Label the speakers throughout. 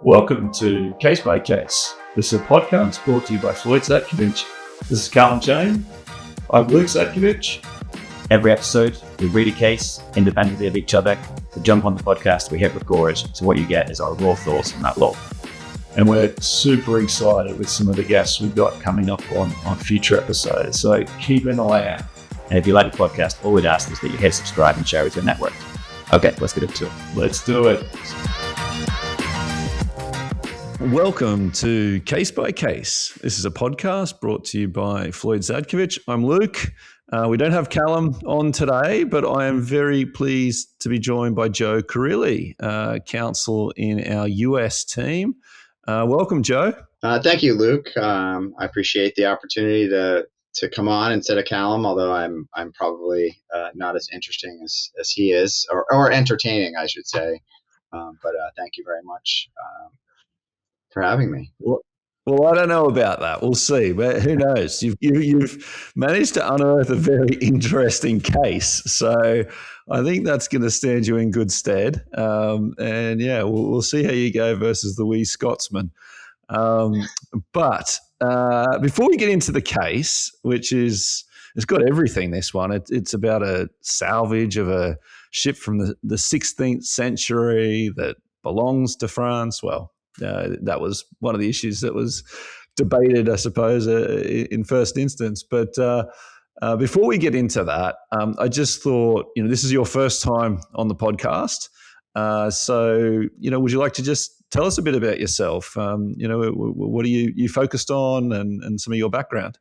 Speaker 1: Welcome to Case by Case. This is a podcast brought to you by Floyd Zadkovich. This is Carl and Jane. I'm Luke Zadkovich.
Speaker 2: Every episode, we read a case independently of each other. So jump on the podcast, we hit record. So what you get is our raw thoughts on that law.
Speaker 1: And we're super excited with some of the guests we've got coming up on future episodes. So keep an eye out.
Speaker 2: And if you like the podcast, all we'd ask is that you hit subscribe and share with your network. Okay, let's get into it.
Speaker 1: Let's do it.
Speaker 3: Welcome to Case by Case. This is a podcast brought to you by Floyd Zadkovich. I'm Luke. We don't have Callum on today, but I am very pleased to be joined by Joe Carilli, Counsel in our US team. Welcome, Joe.
Speaker 4: Thank you, Luke. I appreciate the opportunity to come on instead of Callum, although I'm probably not as interesting as he is, or entertaining, I should say. But thank you very much for having me.
Speaker 3: Well, I don't know about that. We'll see, but who knows? You've managed to unearth a very interesting case, so I think that's going to stand you in good stead. And yeah, we'll see how you go versus the wee Scotsman. But before we get into the case, which it's got everything. This one, it's about a salvage of a ship from the 16th century that belongs to France. Well. That was one of the issues that was debated, I suppose, in first instance. But before we get into that, I just thought, this is your first time on the podcast. So, would you like to just tell us a bit about yourself? What are you focused on and some of your background?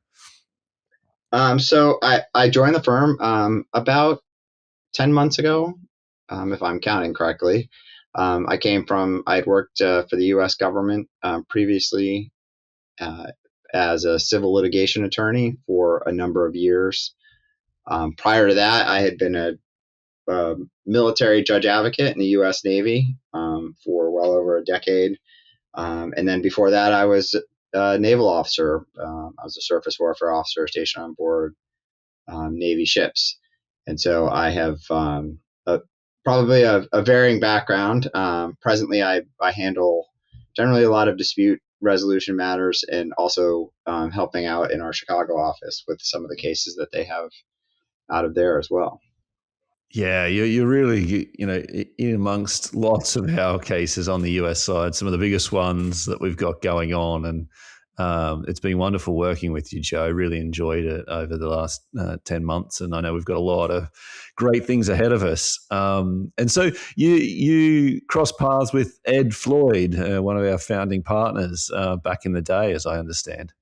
Speaker 4: So I joined the firm about 10 months ago, if I'm counting correctly. I had worked for the U.S. government previously as a civil litigation attorney for a number of years. Prior to that, I had been a military judge advocate in the U.S. Navy for well over a decade. And then before that, I was a naval officer. I was a surface warfare officer stationed on board Navy ships. And so I have probably a varying background. Presently, I handle generally a lot of dispute resolution matters and also helping out in our Chicago office with some of the cases that they have out of there as well.
Speaker 3: Yeah, you're really, in amongst lots of our cases on the US side, some of the biggest ones that we've got going on. And it's been wonderful working with you, Joe. Really enjoyed it over the last 10 months. And I know we've got a lot of great things ahead of us. And so you crossed paths with Ed Floyd, one of our founding partners back in the day, as I understand.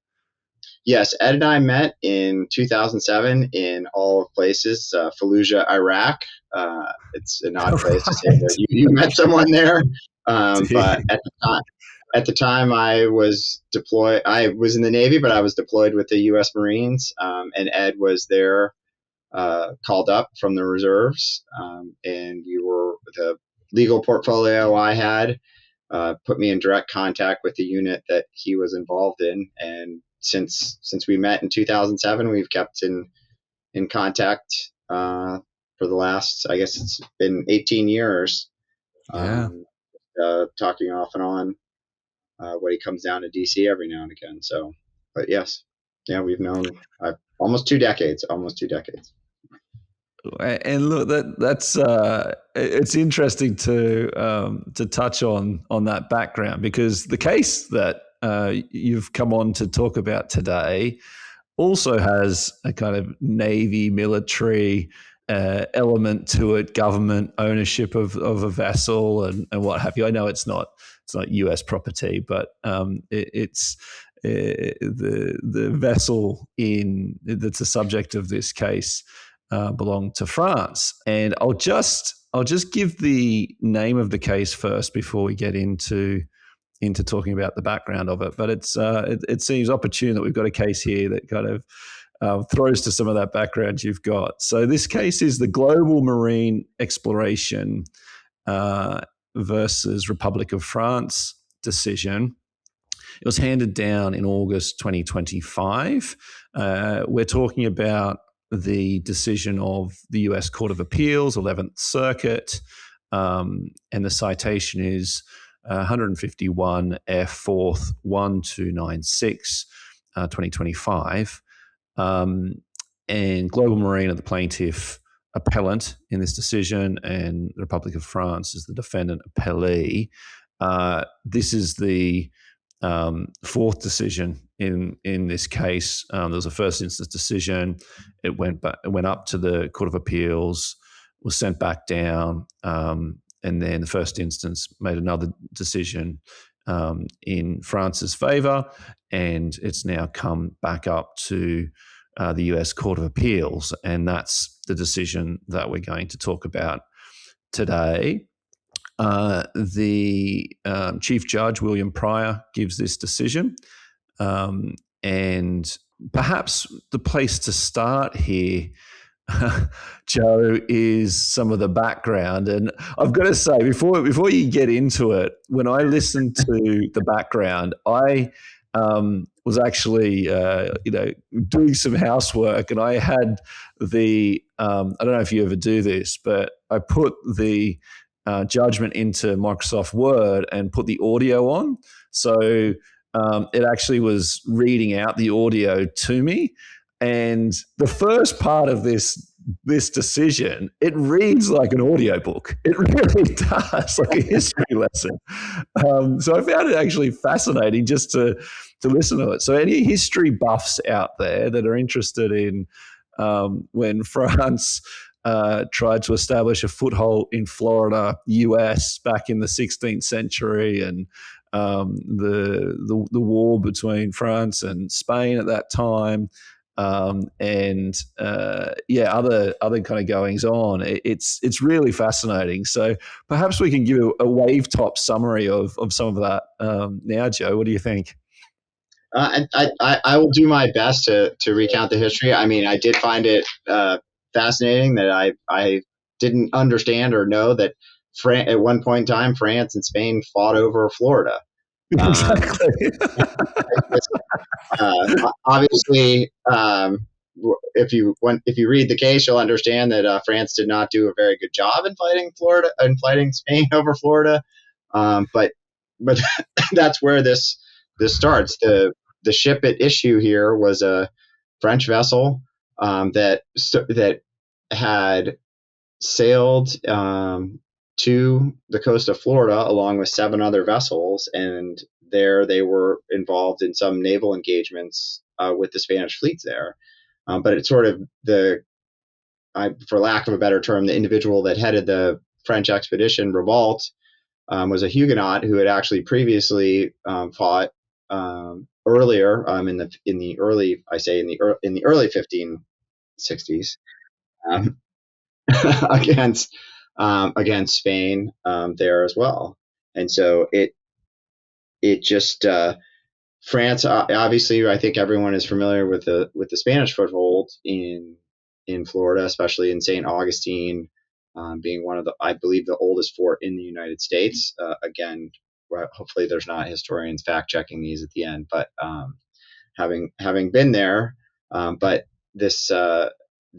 Speaker 4: Yes, Ed and I met in 2007 in all of places, Fallujah, Iraq. It's an odd place to say that you met someone there. But at the time, I was deployed. I was in the Navy, but I was deployed with the U.S. Marines, and Ed was there, called up from the reserves, and the legal portfolio I had put me in direct contact with the unit that he was involved in, and since we met in 2007, we've kept in contact for the last, I guess it's been 18 years.
Speaker 3: Yeah.
Speaker 4: Talking off and on. When he comes down to DC every now and again. So, but yes, yeah, we've known almost 2 decades.
Speaker 3: And look, that's it's interesting to touch on that background, because the case that you've come on to talk about today also has a kind of Navy military element to it, government ownership of a vessel and what have you. I know it's not U.S. property, but it's the vessel that's the subject of this case belonged to France. And I'll just give the name of the case first before we get into talking about the background of it. But it seems opportune that we've got a case here that kind of throws to some of that background you've got. So this case is the Global Marine Exploration versus Republic of France decision. It was handed down in August 2025. We're talking about the decision of the US Court of Appeals, 11th Circuit, and the citation is 151 F 4th 1296, 2025. And Global Marine are the plaintiff appellant in this decision, and the Republic of France is the defendant appellee. This is the fourth decision in this case. There was a first instance decision. It went up to the Court of Appeals, was sent back down, and then the first instance made another decision in France's favour, and it's now come back up to the US Court of Appeals, and that's the decision that we're going to talk about today. The Chief Judge, William Pryor, gives this decision, and perhaps the place to start here, Joe, is some of the background. And I've got to say, before you get into it, when I listened to the background, I was actually, doing some housework, and I had I don't know if you ever do this, but I put the judgment into Microsoft Word and put the audio on. So it actually was reading out the audio to me. And the first part of this decision, it reads like an audiobook. It really does, like a history lesson. So I found it actually fascinating just to listen to it. So any history buffs out there that are interested in when France tried to establish a foothold in Florida, US, back in the 16th century, and the war between France and Spain at that time, other kind of goings on. It's really fascinating. So perhaps we can give a wave top summary of some of that now, Joe. What do you think?
Speaker 4: I will do my best to recount the history. I mean, I did find it fascinating that I didn't understand or know that at one point in time, France and Spain fought over Florida.
Speaker 3: Exactly.
Speaker 4: Obviously, if you read the case, you'll understand that France did not do a very good job in fighting Spain over Florida. But that's where this starts. The ship at issue here was a French vessel that had sailed to the coast of Florida along with 7 other vessels, and there they were involved in some naval engagements with the Spanish fleets there. But it's sort of for lack of a better term, the individual that headed the French expedition, Ribault, was a Huguenot who had actually previously fought earlier in the early 1560s against Spain there as well. And so it just France, obviously, I think everyone is familiar with the Spanish foothold in Florida, especially in St. Augustine, being one of I believe the oldest fort in the United States. Again, hopefully there's not historians fact checking these at the end, but having been there, but this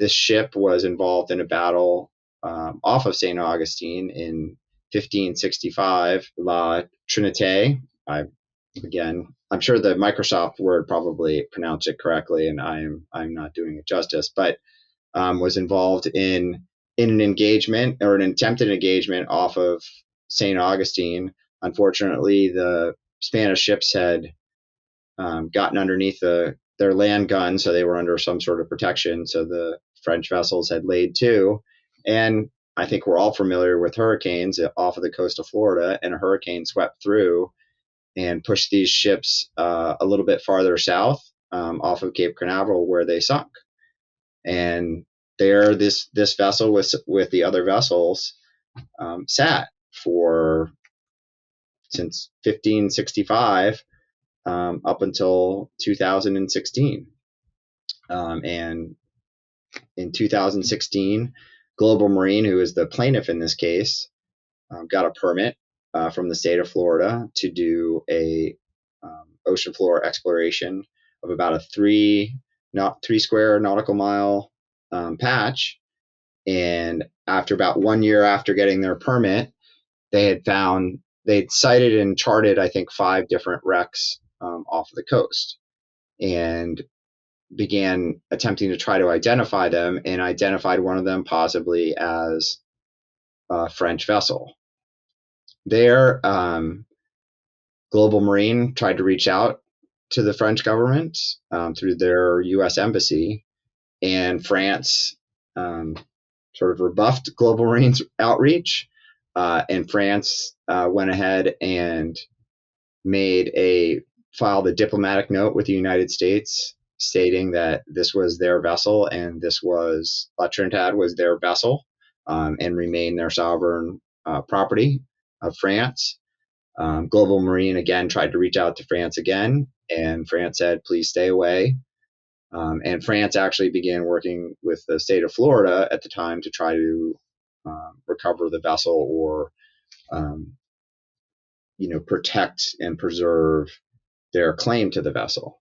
Speaker 4: ship was involved in a battle off of St. Augustine in 1565, La Trinité. I'm sure the Microsoft Word probably pronounced it correctly, and I'm not doing it justice, but was involved in an engagement or an attempted engagement off of St. Augustine. Unfortunately, the Spanish ships had gotten underneath their land guns, so they were under some sort of protection. So the French vessels had laid to, and I think we're all familiar with hurricanes off of the coast of Florida, and a hurricane swept through and pushed these ships a little bit farther south off of Cape Canaveral, where they sunk. And there, this vessel with the other vessels sat since 1565 up until 2016. And in 2016, Global Marine, who is the plaintiff in this case, got a permit from the state of Florida to do a ocean floor exploration of about a 3 square nautical mile patch. And after about 1 year after getting their permit, they had found they'd sighted and charted, I think, 5 different wrecks off the coast, and began attempting to try to identify them, and identified one of them possibly as a French vessel. There, Global Marine tried to reach out to the French government through their U.S. embassy, and France sort of rebuffed Global Marine's outreach, and France went ahead and filed a diplomatic note with the United States stating that this was their vessel, and this was La Trinidad was their vessel, and remained their sovereign property of France. Global Marine again tried to reach out to France again, and France said, please stay away. And France actually began working with the state of Florida at the time to try to recover the vessel, or protect and preserve their claim to the vessel.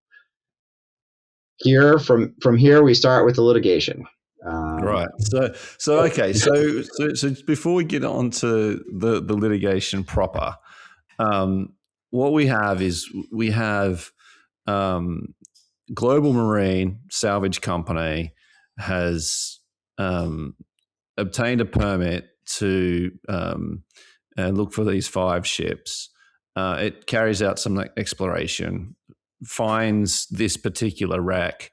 Speaker 4: Here, from here, we start with the litigation.
Speaker 3: Right. So okay. So before we get on to the litigation proper, what we have is Global Marine Salvage Company has obtained a permit to look for these 5 ships. It carries out some exploration, finds this particular wreck,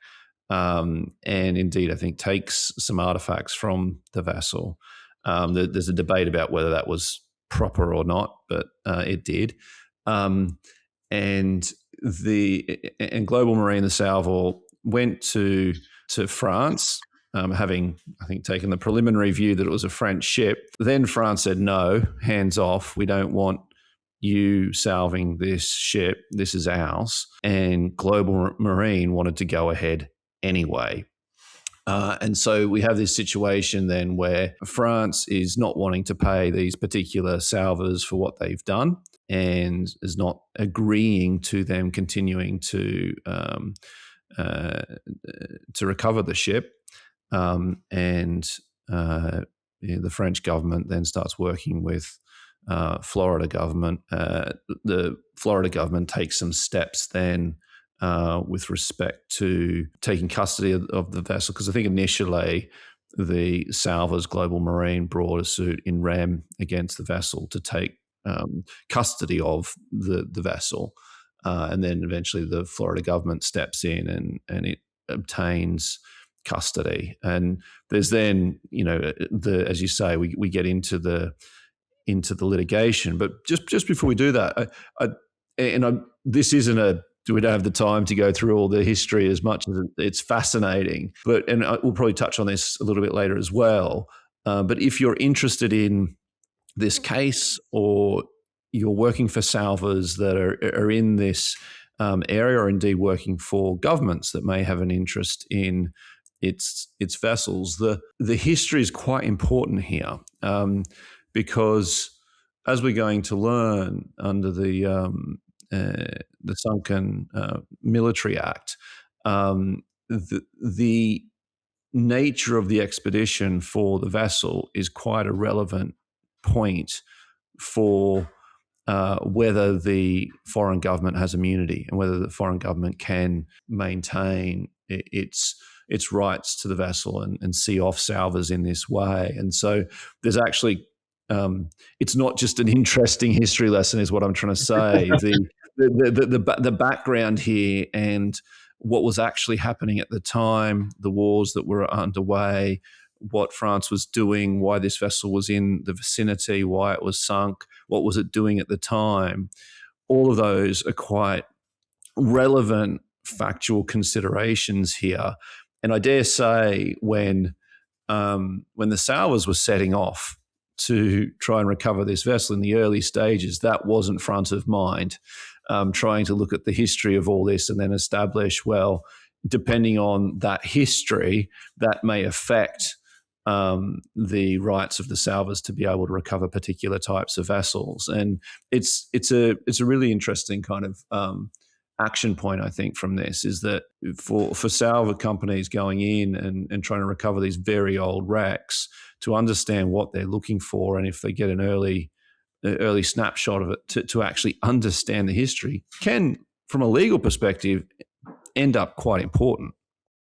Speaker 3: and indeed, I think, takes some artifacts from the vessel. There's a debate about whether that was proper or not, but it did. And Global Marine, the Salvor, went to France, having, I think, taken the preliminary view that it was a French ship. Then France said, no, hands off. We don't want you salving this ship. This is ours. And Global Marine wanted to go ahead anyway. And so we have this situation then where France is not wanting to pay these particular salvors for what they've done, and is not agreeing to them continuing to recover the ship. The French government then starts working with Florida government. The Florida government takes some steps then with respect to taking custody of the vessel, because I think initially the salvors, Global Marine, brought a suit in rem against the vessel to take custody of the vessel, and then eventually the Florida government steps in and it obtains custody. And there's then, as you say, we get into the litigation. But just before we do that, this isn't we don't have the time to go through all the history as much as it's fascinating. And we'll probably touch on this a little bit later as well. But if you're interested in this case, or you're working for salvors that are in this area, or indeed working for governments that may have an interest in its vessels, the history is quite important here, because as we're going to learn under the Sunken Military Act, the nature of the expedition for the vessel is quite a relevant point for whether the foreign government has immunity, and whether the foreign government can maintain its rights to the vessel and see off salvors in this way. And so there's actually it's not just an interesting history lesson, is what I'm trying to say. The background here, and what was actually happening at the time, the wars that were underway, what France was doing, why this vessel was in the vicinity, why it was sunk, what was it doing at the time. All of those are quite relevant factual considerations here. And I dare say when the salvors were setting off to try and recover this vessel in the early stages, that wasn't front of mind, trying to look at the history of all this and then establish, well, depending on that history, that may affect the rights of the salvors to be able to recover particular types of vessels. And it's a really interesting kind of action point, I think, from this, is that for salvor companies going in and trying to recover these very old wrecks, to understand what they're looking for, and if they get an early early snapshot of it to actually understand the history can, from a legal perspective, end up quite important.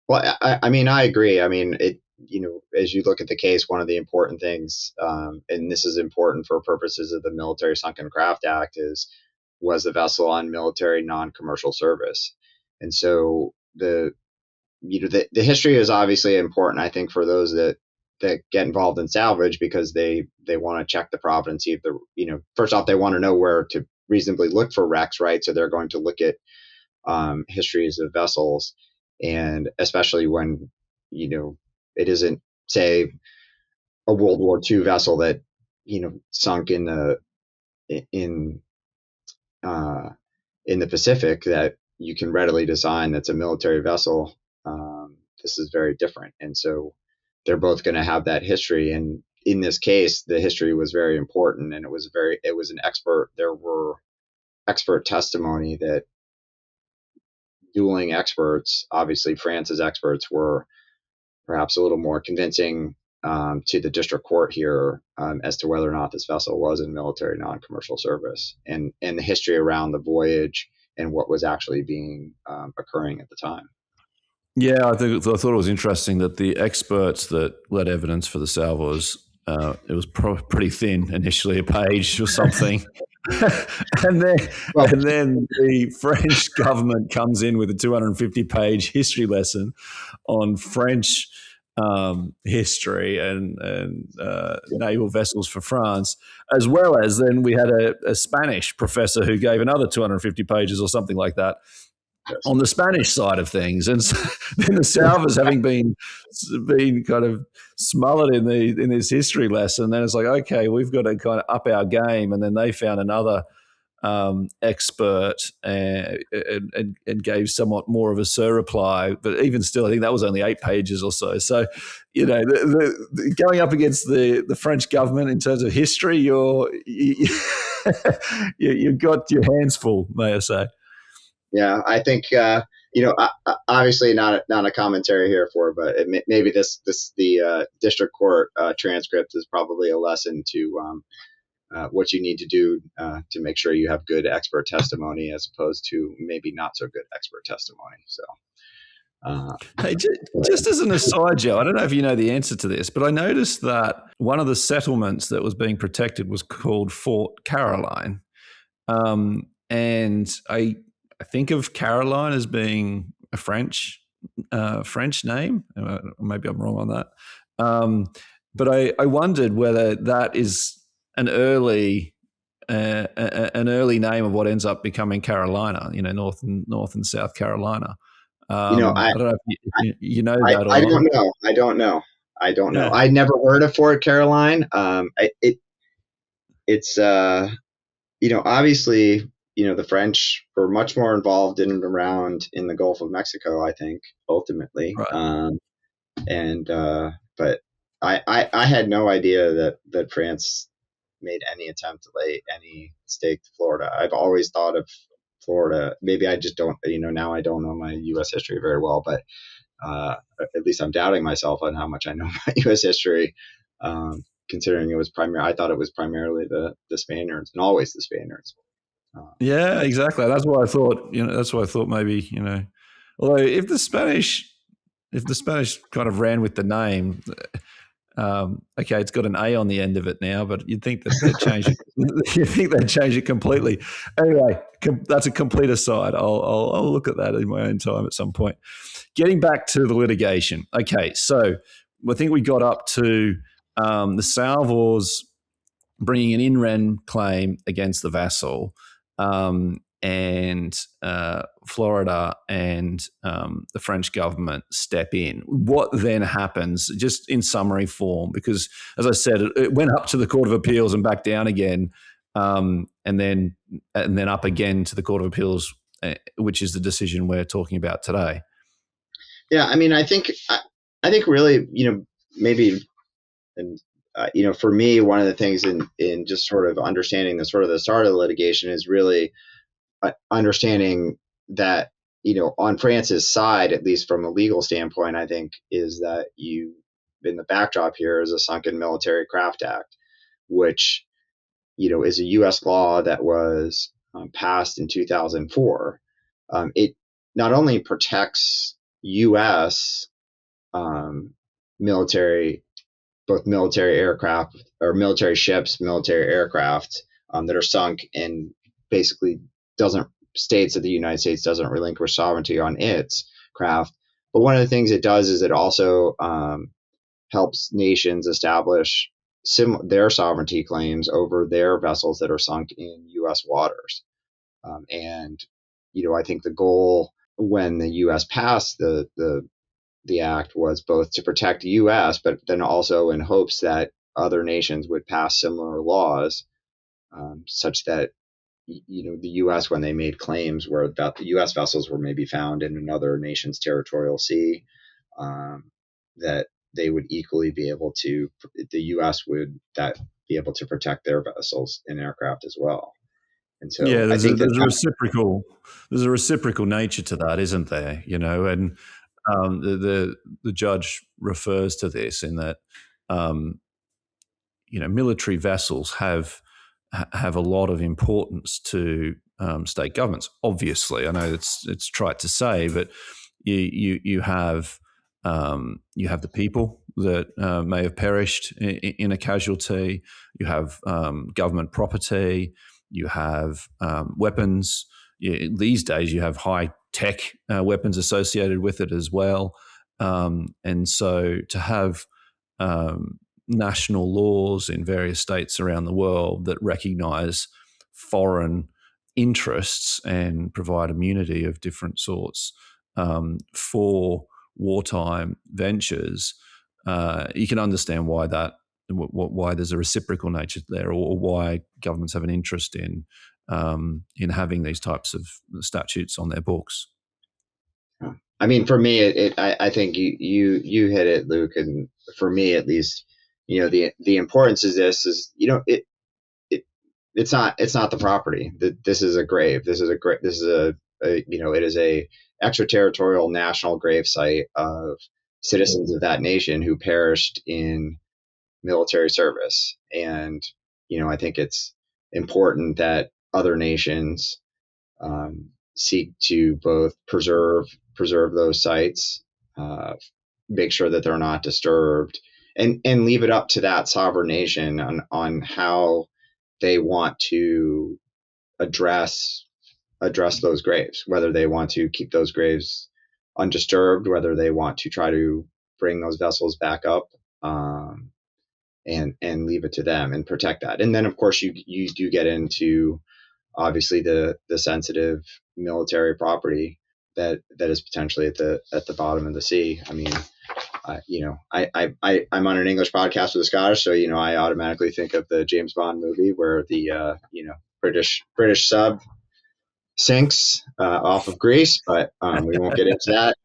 Speaker 4: Well, I mean, I agree. I mean, as you look at the case, one of the important things, and this is important for purposes of the Military Sunken Craft Act, was the vessel on military non-commercial service. And so the history is obviously important, I think, for those that get involved in salvage, because they want to check the provenance of the, first off, they want to know where to reasonably look for wrecks, right? So they're going to look at histories of vessels, and especially when, it isn't, say, a World War II vessel that, sunk in the Pacific, that you can readily design that's a military vessel. This is very different. And so they're both going to have that history. And in this case, the history was very important, and it was there were expert testimony that dueling experts, obviously France's experts, were perhaps a little more convincing to the district court here as to whether or not this vessel was in military non-commercial service, and the history around the voyage and what was actually being occurring at the time.
Speaker 3: Yeah, I thought it was interesting that the experts that led evidence for the salvos, it was pretty thin initially, a page or something. and then the French government comes in with a 250-page history lesson on French history and naval vessels for France, as well as then we had a Spanish professor who gave another 250 pages or something like that on the Spanish side of things. And so then the salvos, having been kind of smothered in this history lesson, then it's like, okay, we've got to kind of up our game. And then they found another expert and gave somewhat more of a reply. But even still, I think that was only 8 pages or so. So, the going up against the French government in terms of history, you've got your hands full, may I say.
Speaker 4: Yeah, I think obviously not a commentary here for, but maybe the district court transcript is probably a lesson to what you need to do to make sure you have good expert testimony, as opposed to maybe not so good expert testimony. So,
Speaker 3: hey, just as an aside, Joe, I don't know if you know the answer to this, but I noticed that one of the settlements that was being protected was called Fort Caroline, and I think of Caroline as being a French name. Maybe I'm wrong on that. But I wondered whether that is an early name of what ends up becoming Carolina. North and South Carolina. I don't know if you know that. Or
Speaker 4: I don't know. I don't know. I never heard of Fort Caroline. It's obviously, the French were much more involved in and around in the Gulf of Mexico, I think, ultimately.
Speaker 3: Right.
Speaker 4: But I had no idea that France made any attempt to lay any stake to Florida. I've always thought of Florida. Maybe I just don't, now I don't know my U.S. history very well, but at least I'm doubting myself on how much I know about U.S. history, considering I thought it was primarily the Spaniards, and always the Spaniards.
Speaker 3: Yeah, exactly. That's why I thought. That's why I thought maybe. Although if the Spanish kind of ran with the name, okay, it's got an A on the end of it now, but you'd think that they'd change it. You think they'd change it completely. Anyway, that's a complete aside. I'll look at that in my own time at some point. Getting back to the litigation. Okay, so I think we got up to the salvors bringing an in rem claim against the vassal. And Florida and the French government step in. What then happens, just in summary form, because as I said, it went up to the Court of Appeals and back down again, and then up again to the Court of Appeals, which is the decision we're talking about today.
Speaker 4: Yeah, I mean, I think really, maybe, and for me, one of the things in just sort of understanding the start of the litigation is really understanding that, on France's side, at least from a legal standpoint, I think, is that in the backdrop here is a Sunken Military Craft Act, which is a U.S. law that was passed in 2004. It not only protects U.S. Military, both military aircraft or military ships, military aircraft that are sunk, and basically states that the United States doesn't relinquish sovereignty on its craft. But one of the things it does is it also helps nations establish their sovereignty claims over their vessels that are sunk in U.S. waters. And I think the goal when the U.S. passed the act was both to protect the U.S., but then also in hopes that other nations would pass similar laws, such that the U.S., when they made claims where that the U.S. vessels were maybe found in another nation's territorial sea, that they would equally be able to, the U.S. would be able to protect their vessels and aircraft as well. And so
Speaker 3: yeah,
Speaker 4: I think
Speaker 3: there's a reciprocal nature to that, isn't there? And the judge refers to this in that military vessels have a lot of importance to state governments. Obviously, I know it's trite to say, but you have the people that may have perished in a casualty. You have government property. You have weapons. These days, you have high tech weapons associated with it as well. And so to have national laws in various states around the world that recognize foreign interests and provide immunity of different sorts for wartime ventures, you can understand why there's a reciprocal nature there, or why governments have an interest in having these types of statutes on their books.
Speaker 4: I mean, for me, I think you hit it, Luke, and for me at least, the importance is it's not the property. This is a grave. This is it is a extraterritorial national grave site of citizens of that nation who perished in military service. And I think it's important that other nations seek to both preserve those sites, make sure that they're not disturbed, and leave it up to that sovereign nation on how they want to address those graves, whether they want to keep those graves undisturbed, whether they want to try to bring those vessels back up, and leave it to them and protect that. And then, of course, you do get into obviously the sensitive military property that is potentially at the bottom of the sea. I mean, I'm on an English podcast with a Scottish, so I automatically think of the James Bond movie where the British sub sinks off of Greece, but we won't get into that.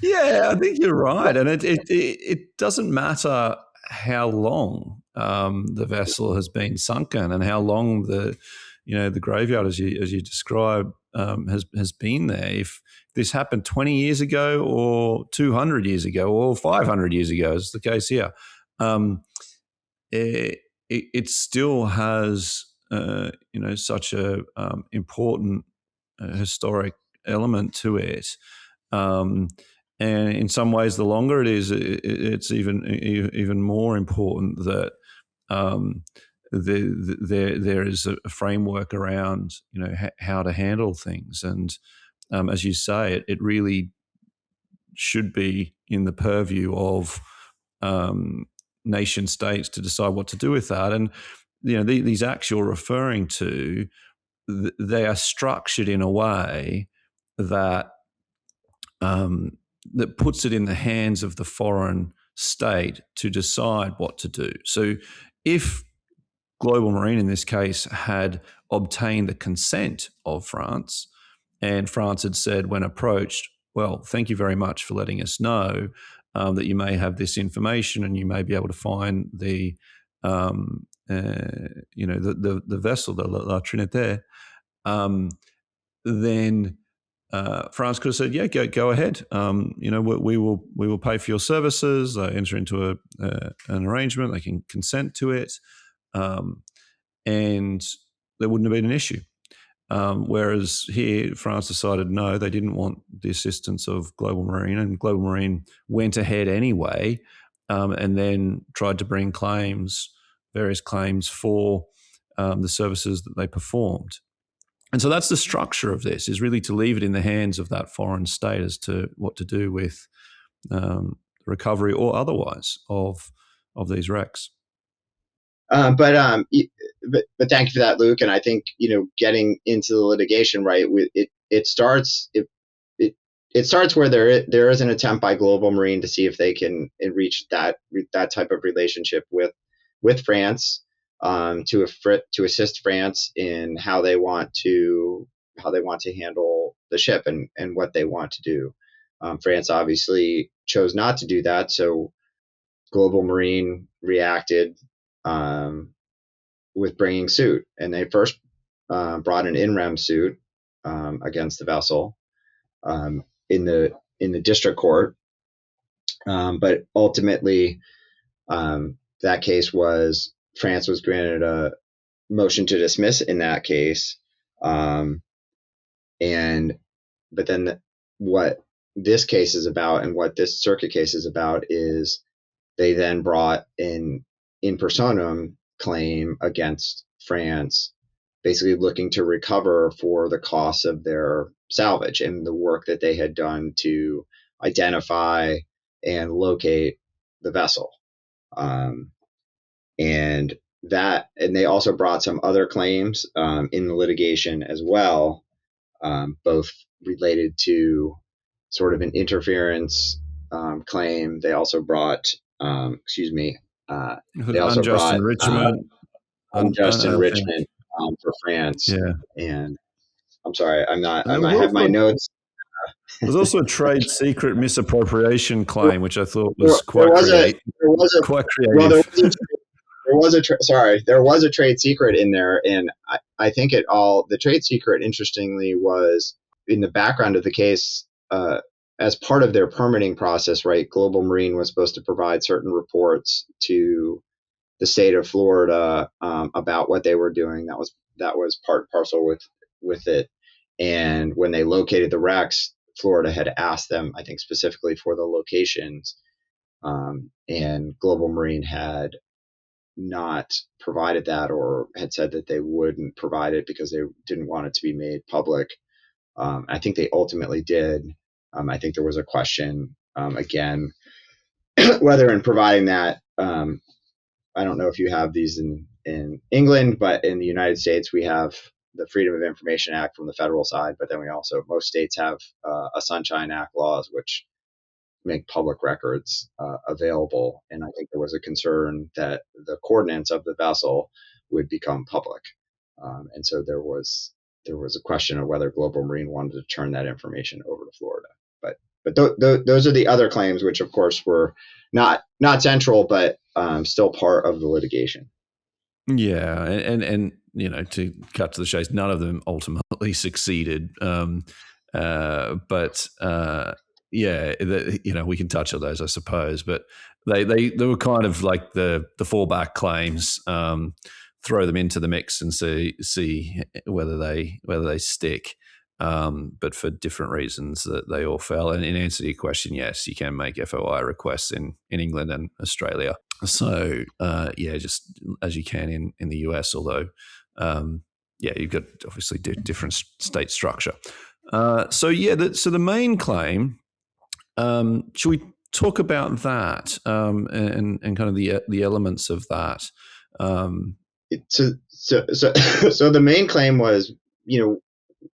Speaker 3: Yeah, I think you're right, and it doesn't matter how long the vessel has been sunken and how long the graveyard, as you described, has been there. If this happened 20 years ago, or 200 years ago, or 500 years ago, as the case here, it still has such a important historic element to it. And in some ways, the longer it is, it's even more important that there is a framework around how to handle things. And as you say, it really should be in the purview of nation states to decide what to do with that. And these acts you're referring to, they are structured in a way that that puts it in the hands of the foreign state to decide what to do. So if Global Marine in this case had obtained the consent of France, and France had said when approached, well, thank you very much for letting us know that you may have this information and you may be able to find the vessel, the La Trinité, then France could have said, "Yeah, go ahead. We will pay for your services." They enter into an arrangement. They can consent to it, and there wouldn't have been an issue. Whereas here, France decided no, they didn't want the assistance of Global Marine, and Global Marine went ahead anyway, and then tried to bring various claims for the services that they performed. And so that's the structure of this, is really to leave it in the hands of that foreign state as to what to do with recovery or otherwise of these wrecks.
Speaker 4: But thank you for that, Luke. And I think getting into the litigation, right? It starts where there is an attempt by Global Marine to see if they can reach that type of relationship with France, to assist France in how they want to handle the ship and what they want to do. France obviously chose not to do that, so Global Marine reacted with bringing suit, and they first brought an in rem suit against the vessel in the district court, but ultimately that case France was granted a motion to dismiss in that case, but then what this case is about and what this circuit case is about is they then brought an in personam claim against France, basically looking to recover for the costs of their salvage and the work that they had done to identify and locate the vessel. And they also brought some other claims in the litigation as well, both related to sort of an interference claim. They also brought, they also
Speaker 3: unjust
Speaker 4: brought
Speaker 3: enrichment,
Speaker 4: unjust enrichment for France.
Speaker 3: Yeah.
Speaker 4: And I'm sorry,
Speaker 3: I
Speaker 4: have my notes.
Speaker 3: There's also a trade secret misappropriation claim, which I thought was quite creative.
Speaker 4: There was a trade secret in there, and I think the trade secret, interestingly, was in the background of the case. As part of their permitting process, right, Global Marine was supposed to provide certain reports to the state of Florida about what they were doing. That was part and parcel with it. And when they located the wrecks, Florida had asked them, I think, specifically for the locations, and Global Marine had not provided that, or had said that they wouldn't provide it because they didn't want it to be made public. I think they ultimately did. I think there was a question, again, whether in providing that, I don't know if you have these in England, but in the United States, we have the Freedom of Information Act from the federal side, but then most states have a Sunshine Act laws, which make public records available. And I think there was a concern that the coordinates of the vessel would become public. And so there was a question of whether Global Marine wanted to turn that information over to Florida. But those are the other claims, which of course were not central, but still part of the litigation.
Speaker 3: Yeah, and to cut to the chase, none of them ultimately succeeded. But we can touch on those, I suppose. But they were kind of like the fallback claims. Throw them into the mix and see whether they stick. But for different reasons that they all fell. And in answer to your question, yes, you can make FOI requests in England and Australia. So just as you can in the US, although you've got obviously different state structure. So the main claim. Should we talk about that and kind of the elements of that?
Speaker 4: So the main claim was,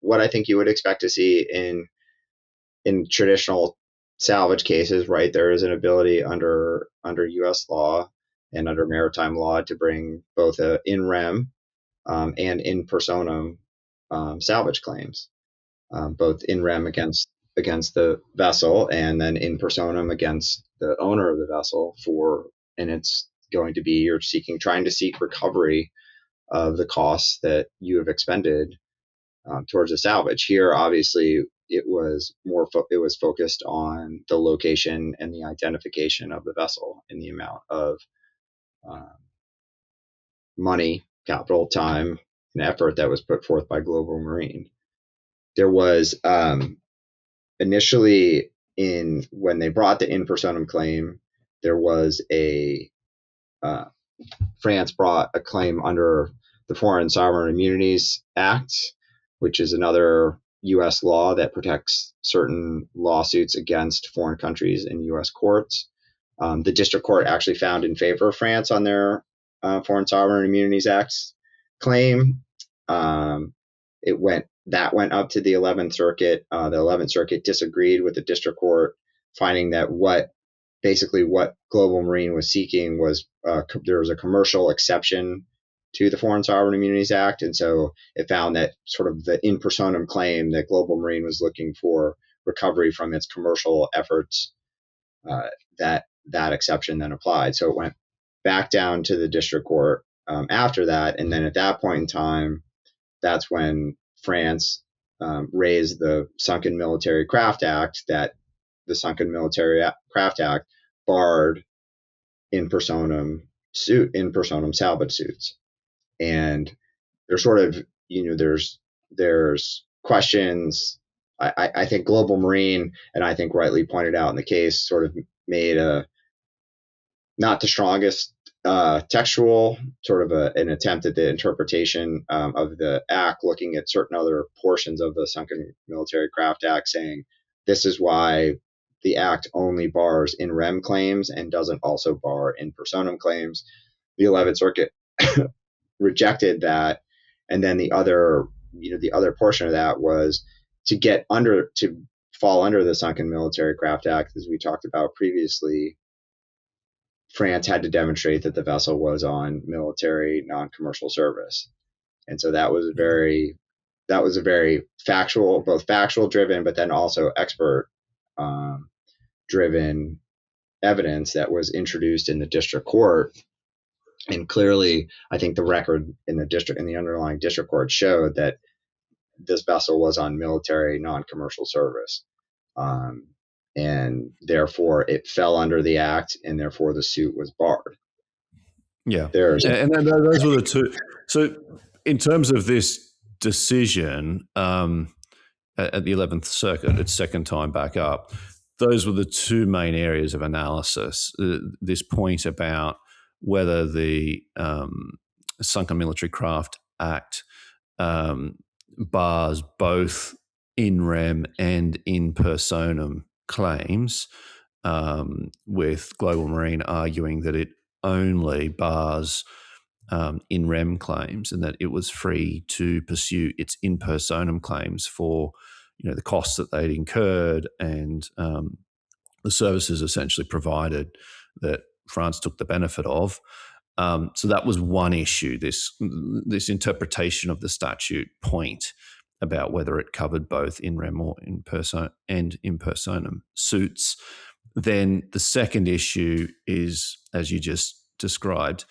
Speaker 4: what I think you would expect to see in traditional salvage cases, right? There is an ability under U.S. law and under maritime law to bring both a in rem and in personam salvage claims, both in rem against the vessel and then in personam against the owner of the vessel and it's going to be you're trying to seek recovery of the costs that you have expended towards a salvage. Here, obviously, it was focused on the location and the identification of the vessel and the amount of money, capital, time, and effort that was put forth by Global Marine. There was initially, when they brought the in personam claim, there was France brought a claim under the Foreign Sovereign Immunities Act, which is another U.S. law that protects certain lawsuits against foreign countries in U.S. courts. The district court actually found in favor of France on their Foreign Sovereign Immunities Act claim. That went up to the 11th Circuit. The 11th Circuit disagreed with the district court, finding that what Global Marine was seeking was there was a commercial exception to the Foreign Sovereign Immunities Act, and so it found that sort of the in personam claim that Global Marine was looking for recovery from its commercial efforts, that exception then applied. So it went back down to the district court after that, and then at that point in time, that's when France raised the Sunken Military Craft Act, that the Sunken Military Craft Act barred in personam salvage suits. And there's sort of, there's questions. I think Global Marine, and I think rightly pointed out in the case, sort of made not the strongest textual, sort of an attempt at the interpretation of the act, looking at certain other portions of the Sunken Military Craft Act, saying this is why the act only bars in rem claims and doesn't also bar in personam claims. The 11th Circuit rejected that, and then the other portion of that was to fall under the Sunken Military Craft Act, as we talked about previously. France had to demonstrate that the vessel was on military non-commercial service, and so that was a very both factual driven, but then also expert driven evidence that was introduced in the district court. And clearly, I think the record in the underlying district court showed that this vessel was on military non-commercial service. And therefore it fell under the act, and therefore the suit was barred.
Speaker 3: Yeah. And those were the two. So in terms of this decision at the 11th Circuit, its second time back up, those were the two main areas of analysis. This point about whether the Sunken Military Craft Act bars both in rem and in personam claims, with Global Marine arguing that it only bars in rem claims, and that it was free to pursue its in personam claims for the costs that they'd incurred and the services essentially provided that France took the benefit of. So that was one issue, this interpretation of the statute point about whether it covered both in rem or in personam suits. Then the second issue is, as you just described,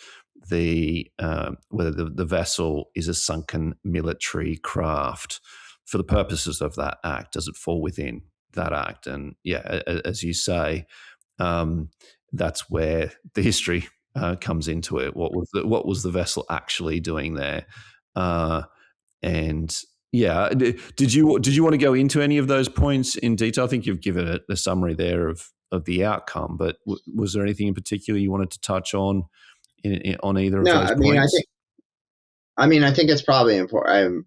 Speaker 3: whether the vessel is a sunken military craft for the purposes of that act. Does it fall within that act? And yeah, as you say, that's where the history comes into it. What was the vessel actually doing there? And yeah, did you want to go into any of those points in detail? I think you've given a summary there of the outcome, but was there anything in particular you wanted to touch on on either of those points?
Speaker 4: I think it's probably important.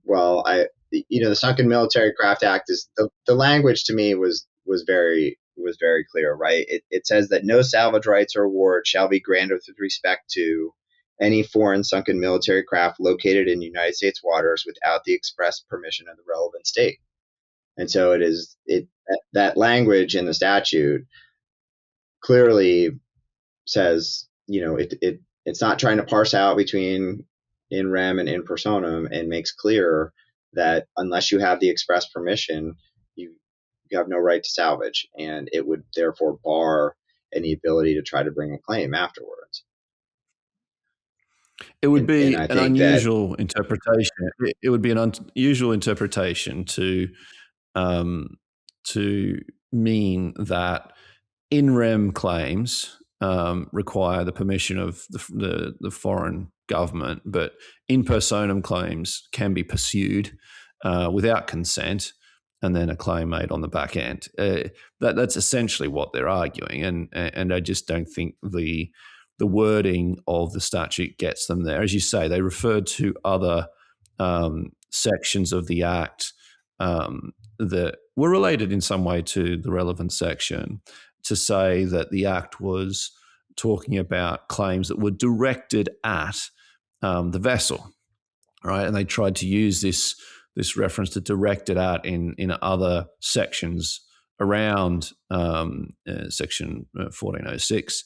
Speaker 4: The Sunken Military Craft Act is the language to me was very clear, right? It says that no salvage rights or awards shall be granted with respect to any foreign sunken military craft located in United States waters without the express permission of the relevant state. And so that language in the statute clearly says, it's not trying to parse out between in rem and in personam, and makes clear that unless you have the express permission, you have no right to salvage, and it would therefore bar any ability to try to bring a claim afterwards.
Speaker 3: It would be an unusual interpretation. It would be an unusual interpretation to to mean that in rem claims require the permission of the foreign government, but in personam claims can be pursued without consent, and then a claim made on the back end. That's essentially what they're arguing, and I just don't think the wording of the statute gets them there. As you say, they referred to other sections of the Act that were related in some way to the relevant section, to say that the Act was talking about claims that were directed at the vessel, right? And they tried to use this reference to directed at in other sections around Section 1406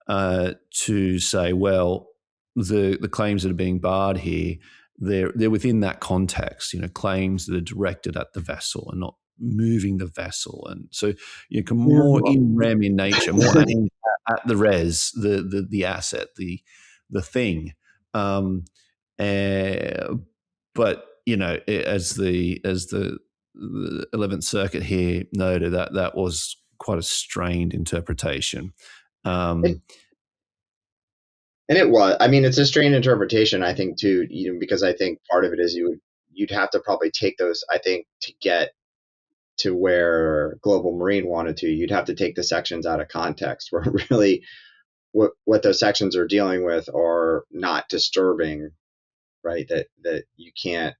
Speaker 3: to say, well, the claims that are being barred here, they're within that context, claims that are directed at the vessel and not moving the vessel. And so you can more in rem in nature, more aimed at the res, the asset, the thing. But as the 11th Circuit here noted, that was quite a strained interpretation.
Speaker 4: And it was. I mean, it's a strange interpretation, I think, too, because I think part of it is you'd have to probably take those, I think, to get to where Global Marine wanted to, you'd have to take the sections out of context, where really what those sections are dealing with are not disturbing, right? That you can't,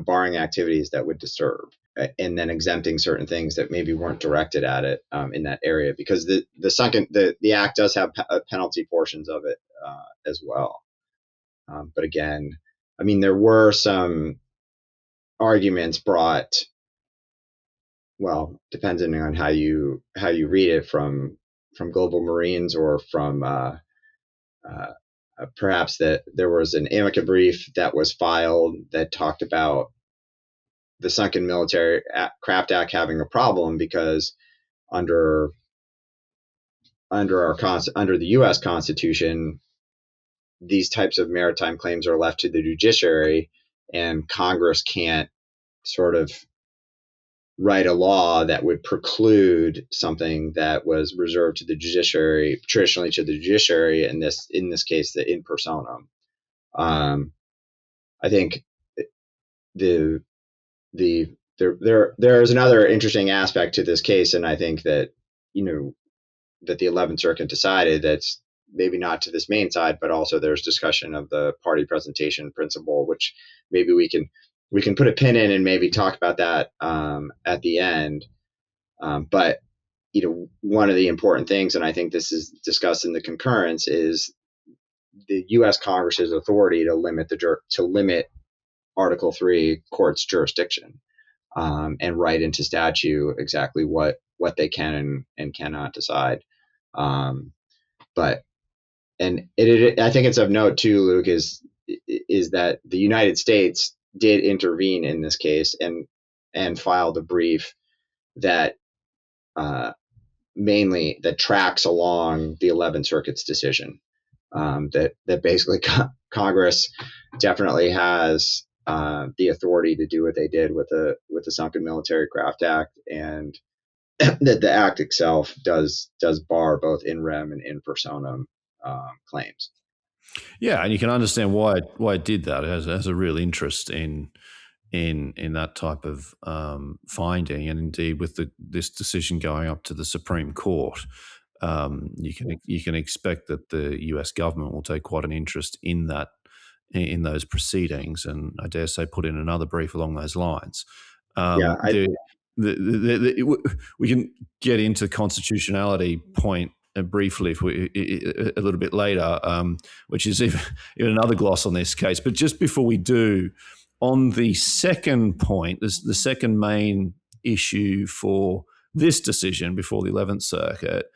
Speaker 4: barring activities that would disturb, and then exempting certain things that maybe weren't directed at it in that area, because the Sunken, the Act does have penalty portions of it as well. But again, I mean, there were some arguments brought, well, depending on how you read it, from Global Marines, or from perhaps that there was an amicus brief that was filed that talked about the Sunken Military Craft Act having a problem, because under the U.S. Constitution, these types of maritime claims are left to the judiciary, and Congress can't sort of write a law that would preclude something that was reserved to the judiciary, traditionally to the judiciary, in this case, the in personam. I think there's another interesting aspect to this case, and I think that that the 11th Circuit decided, that's maybe not to this main side, but also there's discussion of the party presentation principle, which maybe we can put a pin in and maybe talk about that at the end. But one of the important things, and I think this is discussed in the concurrence, is the U.S. Congress's authority to limit Article 3 courts' jurisdiction, and write into statute exactly what they can and cannot decide. But I think it's of note too, Luke, is that the United States did intervene in this case and filed a brief that mainly that tracks along the 11th Circuit's decision. That basically Congress definitely has the authority to do what they did with the Sunken Military Craft Act, and that the Act itself does bar both in rem and in personam claims.
Speaker 3: Yeah, and you can understand why it did that. It has a real interest in that type of finding, and indeed with this decision going up to the Supreme Court, you can expect that the U.S. government will take quite an interest in that, in those proceedings, and I dare say put in another brief along those lines. We can get into the constitutionality point briefly a little bit later, which is even another gloss on this case. But just before we do, on the second point, the second main issue for this decision before the 11th Circuit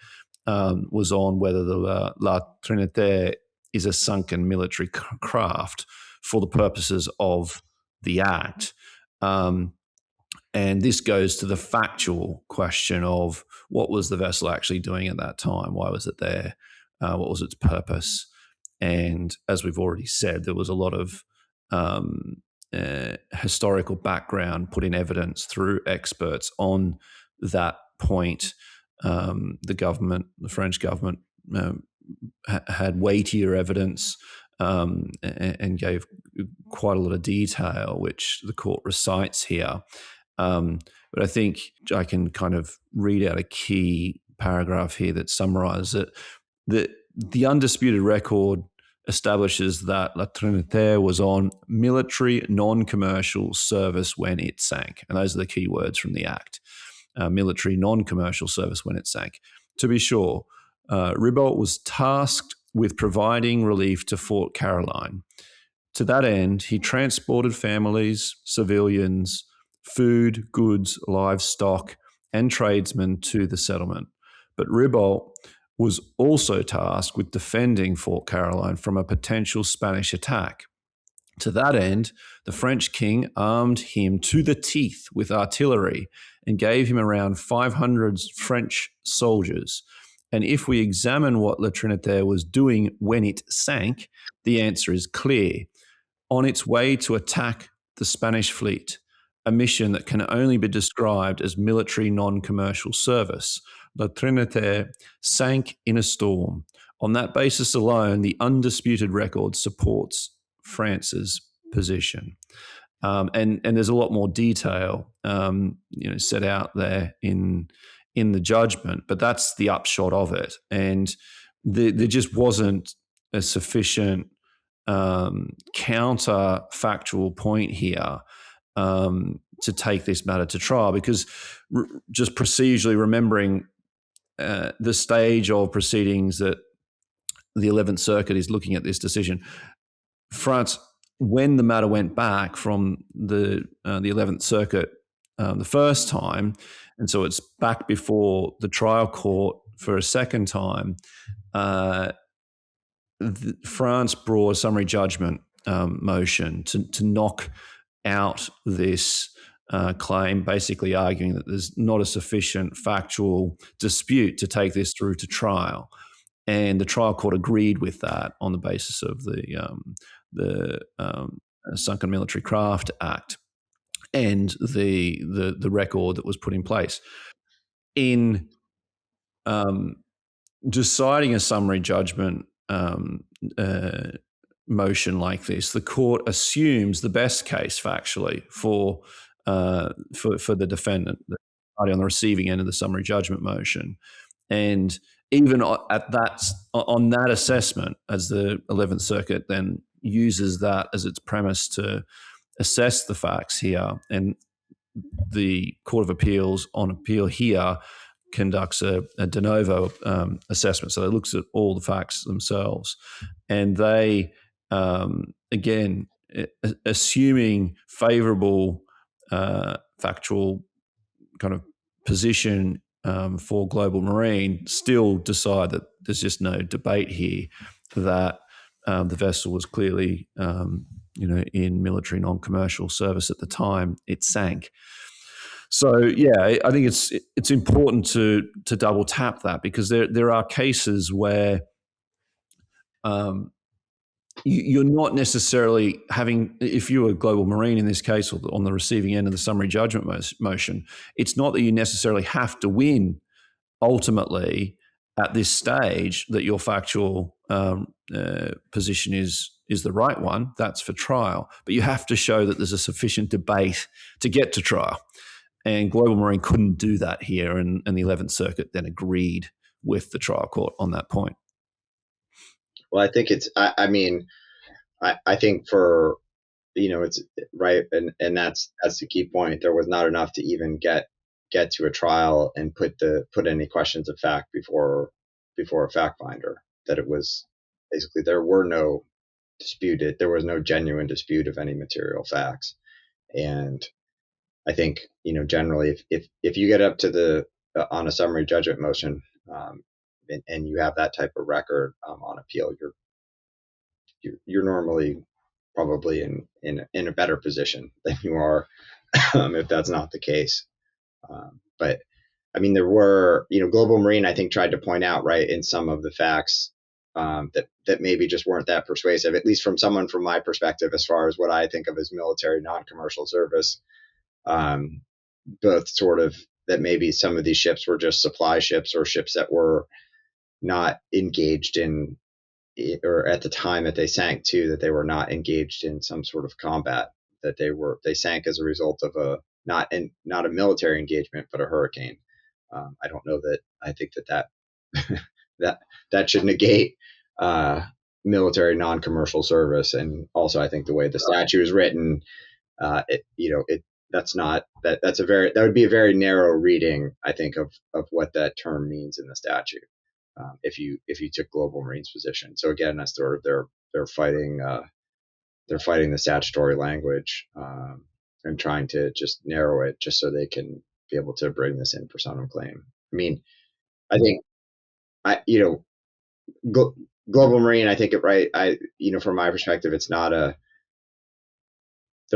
Speaker 3: was on whether the La Trinité is a sunken military craft for the purposes of the Act. And this goes to the factual question of what was the vessel actually doing at that time? Why was it there? What was its purpose? And as we've already said, there was a lot of historical background put in evidence through experts on that point. The French government, had weightier evidence and gave quite a lot of detail, which the court recites here. But I think I can kind of read out a key paragraph here that summarizes it. The undisputed record establishes that La Trinité was on military non-commercial service when it sank. And those are the key words from the Act. Military non-commercial service when it sank. To be sure, Ribault was tasked with providing relief to Fort Caroline. To that end, he transported families, civilians, food, goods, livestock, and tradesmen to the settlement. But Ribault was also tasked with defending Fort Caroline from a potential Spanish attack. To that end, the French king armed him to the teeth with artillery and gave him around 500 French soldiers. And if we examine what La Trinité was doing when it sank, the answer is clear. On its way to attack the Spanish fleet, a mission that can only be described as military non-commercial service, La Trinité sank in a storm. On that basis alone, the undisputed record supports France's position. And there's a lot more detail set out there in the judgment, but that's the upshot of it. And there just wasn't a sufficient counterfactual point here to take this matter to trial, because just procedurally remembering the stage of proceedings that the 11th Circuit is looking at this decision, France, when the matter went back from the 11th Circuit the first time, and so it's back before the trial court for a second time, France brought a summary judgment motion to knock out this claim, basically arguing that there's not a sufficient factual dispute to take this through to trial. And the trial court agreed with that on the basis of the Sunken Military Craft Act and the record that was put in place. In deciding a summary judgment motion like this, the court assumes the best case factually for the defendant, the party on the receiving end of the summary judgment motion. And even on that assessment, as the 11th Circuit then uses that as its premise to assess the facts here, and the Court of Appeals on appeal here conducts a de novo assessment. So it looks at all the facts themselves. And they, again, assuming favorable factual kind of position for Global Marine, still decide that there's just no debate here, that the vessel was clearly in military non-commercial service at the time it sank. So yeah, I think it's important to double tap that, because there are cases where you're not necessarily having, if you're a Global Marine in this case, or on the receiving end of the summary judgment motion, it's not that you necessarily have to win ultimately at this stage that your factual position is the right one. That's for trial. But you have to show that there's a sufficient debate to get to trial. And Global Marine couldn't do that here, and the 11th Circuit then agreed with the trial court on that point.
Speaker 4: Well, I think I think for, it's right. And that's the key point. There was not enough to even get to a trial and put any questions of fact before a fact finder, that it was basically, there was no genuine dispute of any material facts. And I think, generally if you get up to on a summary judgment motion, and you have that type of record on appeal, you're normally probably in a better position than you are if that's not the case. But I mean, there were, Global Marine, I think, tried to point out, right, in some of the facts that maybe just weren't that persuasive, at least from someone from my perspective, as far as what I think of as military non-commercial service. Both sort of that maybe some of these ships were just supply ships or ships that were not engaged in, or at the time that they sank too, that they were not engaged in some sort of combat, that they sank as a result of not a military engagement, but a hurricane. I don't know that I think that that should negate military non-commercial service. And also, I think the way the statute is written, that's that would be a very narrow reading, I think, of what that term means in the statute. If you took Global Marine's position. So again, that's sort of they're fighting the statutory language, and trying to just narrow it just so they can be able to bring this in personam claim. I mean, I think Global Marine, I think it right. From my perspective, they're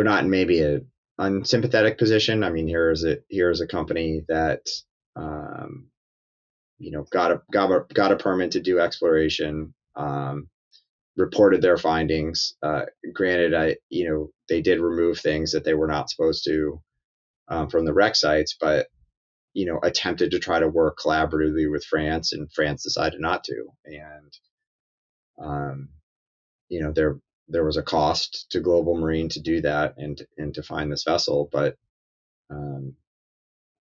Speaker 4: not in maybe a unsympathetic position. I mean, here is a company that got a permit to do exploration, reported their findings. Granted, they did remove things that they were not supposed to from the wreck sites, but attempted to try to work collaboratively with France, and France decided not to. And there was a cost to Global Marine to do that and to find this vessel, but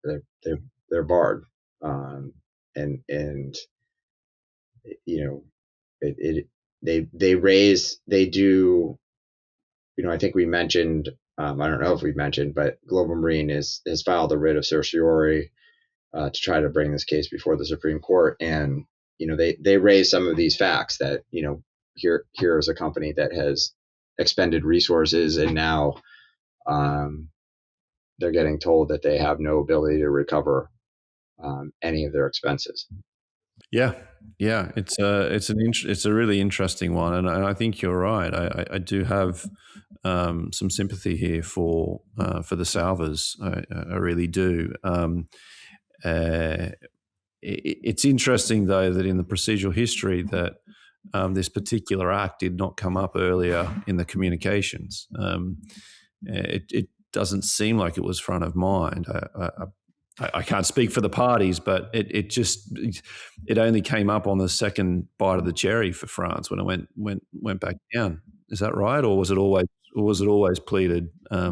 Speaker 4: they're barred. And they do, I think we mentioned, I don't know if we mentioned, but Global Marine has filed a writ of certiorari to try to bring this case before the Supreme Court. And they raise some of these facts that here is a company that has expended resources, and now they're getting told that they have no ability to recover any of their expenses.
Speaker 3: Yeah, it's a really interesting one, and I think you're right. I do have some sympathy here for the salvers. I really do. It's interesting though that in the procedural history that this particular act did not come up earlier in the communications. It doesn't seem like it was front of mind. I can't speak for the parties, but it only came up on the second bite of the cherry for France when it went back down. Is that right, or was it always pleaded?
Speaker 4: I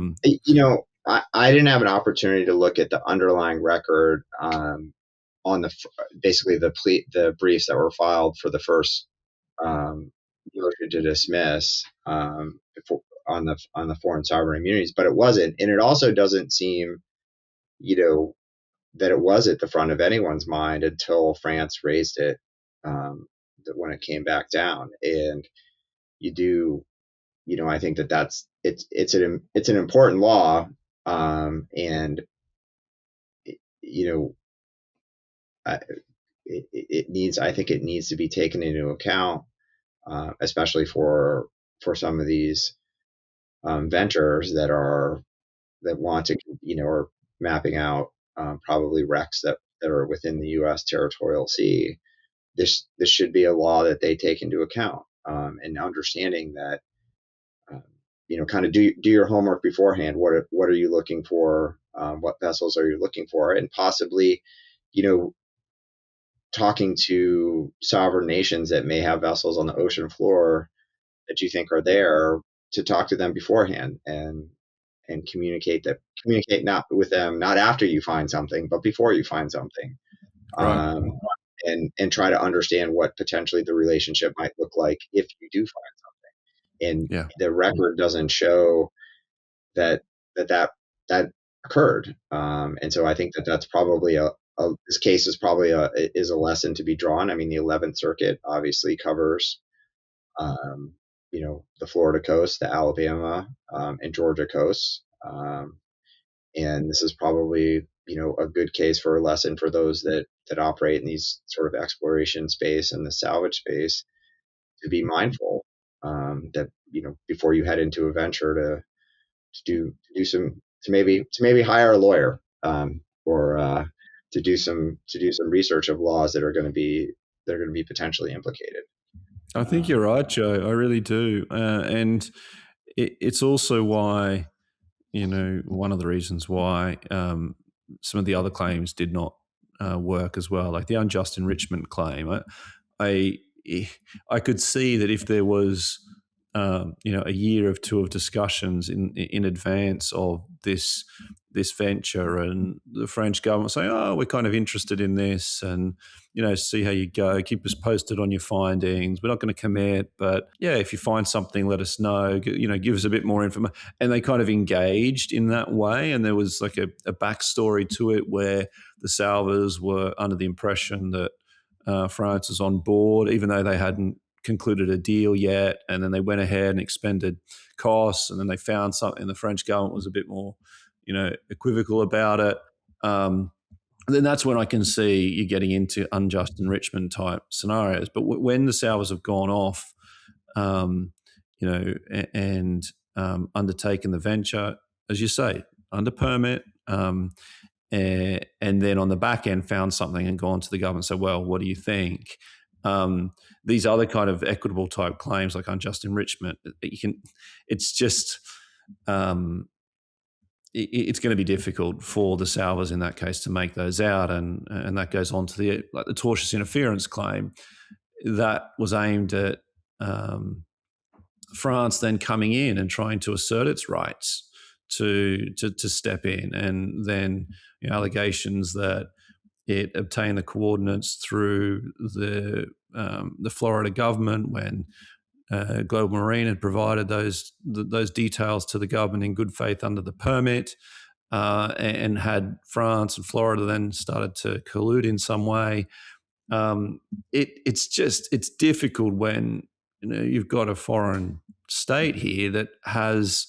Speaker 4: didn't have an opportunity to look at the underlying record on basically the briefs that were filed for the first motion to dismiss on the foreign sovereign immunities, but it wasn't, and it also doesn't seem that it was at the front of anyone's mind until France raised it when it came back down. And I think it's an important law, and it needs to be taken into account, especially for some of these ventures that want to are mapping out probably wrecks that are within the U.S. territorial sea. This should be a law that they take into account, and understanding that kind of do your homework beforehand. What are you looking for? What vessels are you looking for? And possibly, talking to sovereign nations that may have vessels on the ocean floor that you think are there, to talk to them beforehand and communicate not with them, not after you find something, but before you find something. Right. And try to understand what potentially the relationship might look like if you do find something. And the record doesn't show that occurred. And so I think that's probably this case is probably a lesson to be drawn. I mean, the 11th Circuit obviously covers, the Florida coast, the Alabama, and Georgia coasts. And this is probably, a good case for a lesson for those that operate in these sort of exploration space and the salvage space, to be mindful that, before you head into a venture, to maybe hire a lawyer, or to do some research of laws that are going to be potentially implicated.
Speaker 3: I think you're right, Joe. I really do. And it's also why, one of the reasons why some of the other claims did not work as well, like the unjust enrichment claim. I could see that if there was, a year or two of discussions in advance of this venture, and the French government saying, "Oh, we're kind of interested in this, and see how you go. Keep us posted on your findings. We're not going to commit, but yeah, if you find something, let us know. Give us a bit more information." And they kind of engaged in that way, and there was like a backstory to it where the Salvers were under the impression that France was on board, even though they hadn't concluded a deal yet. And then they went ahead and expended costs, and then they found something. The French government was a bit more, equivocal about it. Then that's when I can see you getting into unjust enrichment type scenarios. But when the Salvers have gone off, and undertaken the venture, as you say, under permit, and then on the back end found something and gone to the government and said, "Well, what do you think?" These other kind of equitable type claims, like unjust enrichment, it's just it's going to be difficult for the Salvers in that case to make those out, and that goes on to the tortious interference claim that was aimed at France then coming in and trying to assert its rights to step in, and then allegations that it obtained the coordinates through the Florida government when Global Marine had provided those details to the government in good faith under the permit, and had France and Florida then started to collude in some way. It's difficult when you've got a foreign state here that has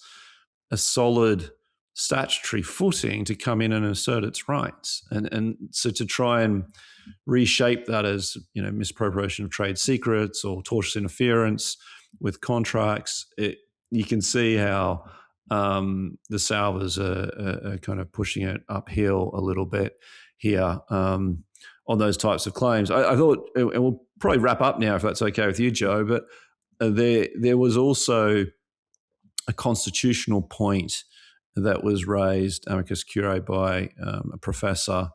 Speaker 3: a solid statutory footing to come in and assert its rights, and so to try and reshape that as misappropriation of trade secrets or tortious interference with contracts, you can see how the Salvers are kind of pushing it uphill a little bit here on those types of claims. I thought, and we'll probably wrap up now if that's okay with you, Joe, but there was also a constitutional point that was raised amicus curiae by a professor.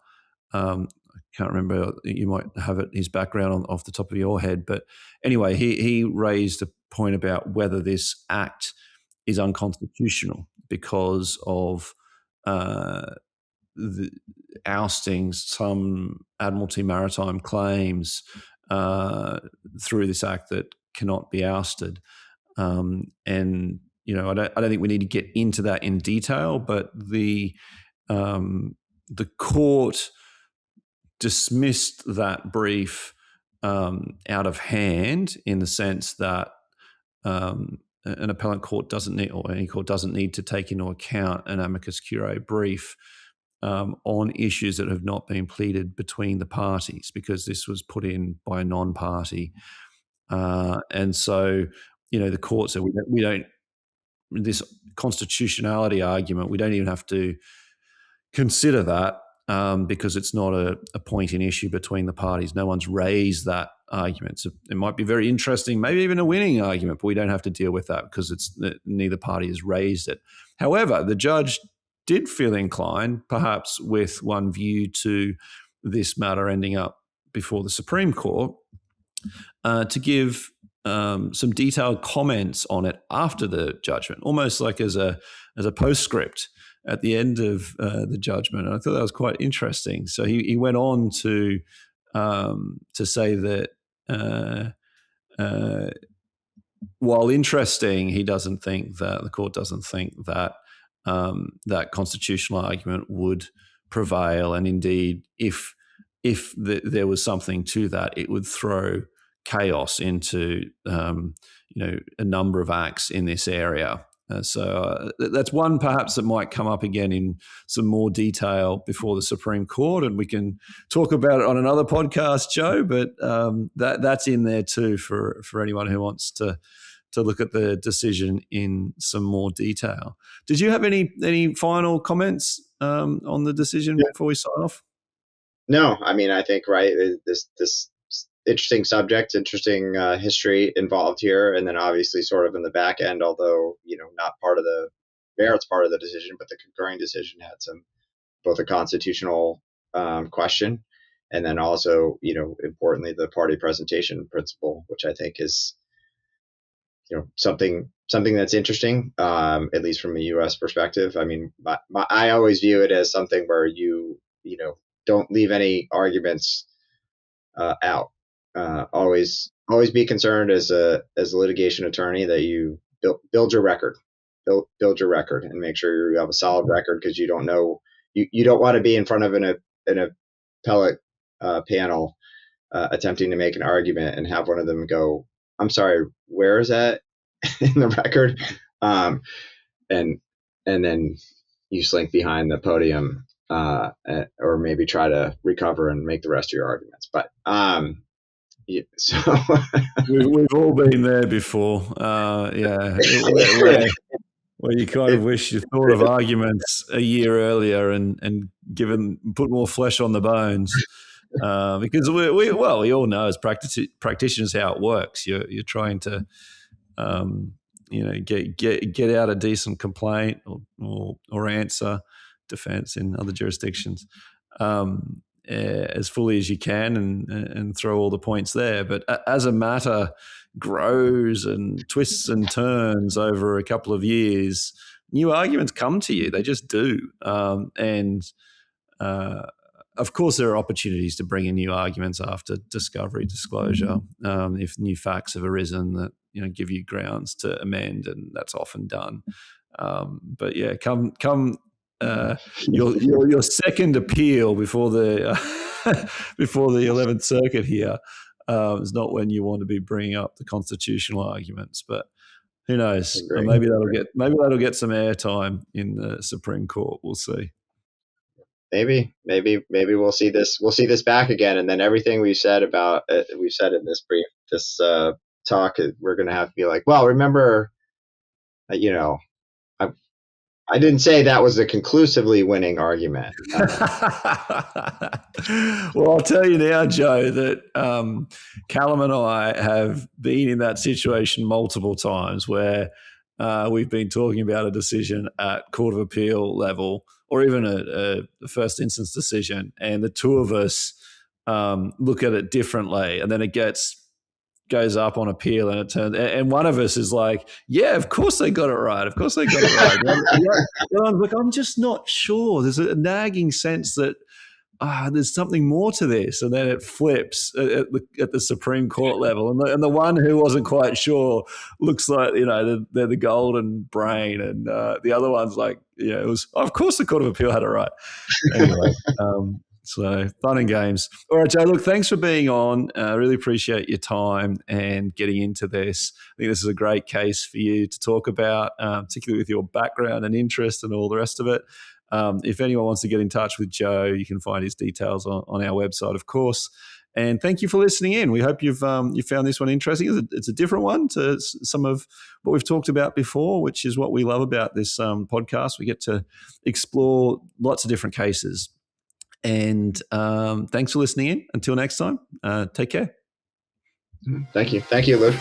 Speaker 3: I can't remember. You might have his background off the top of your head, but anyway, he raised a point about whether this act is unconstitutional because of the ousting some Admiralty maritime claims through this act that cannot be ousted, and I don't think we need to get into that in detail, but the court dismissed that brief out of hand, in the sense that an appellate court doesn't need, or any court doesn't need, to take into account an amicus curiae brief on issues that have not been pleaded between the parties, because this was put in by a non-party, and so the court said we don't. This constitutionality argument, we don't even have to consider that because it's not a point in issue between the parties. No one's raised that argument. So it might be very interesting, maybe even a winning argument, but we don't have to deal with that because neither party has raised it. However, the judge did feel inclined, perhaps with one view to this matter ending up before the Supreme Court, to give some detailed comments on it after the judgment, almost like as a postscript at the end of the judgment. And I thought that was quite interesting. So he went on to say that while interesting, he doesn't think that the court doesn't think that that constitutional argument would prevail, and indeed, if there was something to that, it would throw chaos into a number of acts in this area. So that's one perhaps that might come up again in some more detail before the Supreme Court, and we can talk about it on another podcast, Joe. But that's in there too for anyone who wants to look at the decision in some more detail. Did you have any final comments on the decision before we sign off?
Speaker 4: No, I mean, I think, right, this interesting subject, interesting history involved here, and then obviously sort of in the back end, although not part of the merits part of the decision, but the concurring decision had some both a constitutional question, and then also importantly the party presentation principle, which I think is something that's interesting, at least from a U.S. perspective. I mean, I always view it as something where you don't leave any arguments out. Always be concerned as a litigation attorney that you build your record, build your record, and make sure you have a solid record, because you don't know, you don't want to be in front of an appellate panel attempting to make an argument and have one of them go, "I'm sorry, where is that in the record?" And then you slink behind the podium, or maybe try to recover and make the rest of your arguments. But so
Speaker 3: we've all been there before. Yeah, where you kind of wish you thought of arguments a year earlier and put more flesh on the bones. Because we all know as practitioners how it works. You're trying to get out a decent complaint or answer defense in other jurisdictions as fully as you can and throw all the points there. But as a matter grows and twists and turns over a couple of years, new arguments come to you. They just do. Of course, there are opportunities to bring in new arguments after discovery disclosure, if new facts have arisen that give you grounds to amend, and that's often done. But yeah, come your second appeal before the 11th Circuit here is not when you want to be bringing up the constitutional arguments. But who knows? Maybe that'll get some airtime in the Supreme Court. We'll see.
Speaker 4: Maybe we'll see this back again, and then everything we've said in this talk, we're going to have to be like, well, remember, I didn't say that was a conclusively winning argument.
Speaker 3: Well, I'll tell you now, Joe, that Callum and I have been in that situation multiple times where we've been talking about a decision at Court of Appeal level, or even a first instance decision, and the two of us look at it differently, and then it goes up on appeal, and it turns, and one of us is like, yeah, of course they got it right. The other one's like, I'm just not sure. There's a nagging sense that there's something more to this, and then it flips at the Supreme Court level, and the one who wasn't quite sure looks like they're the golden brain, and the other one's like, it was, of course the Court of Appeal had it right. Anyway, so fun and games. All right, Joe, look, thanks for being on. I really appreciate your time and getting into this. I think this is a great case for you to talk about, particularly with your background and interest and all the rest of it. If anyone wants to get in touch with Joe, you can find his details on our website, of course. And thank you for listening in. We hope you found this one interesting. It's a different one to some of what we've talked about before, which is what we love about this podcast. We get to explore lots of different cases. And thanks for listening in. Until next time, take care.
Speaker 4: Thank you. Thank you, Lou.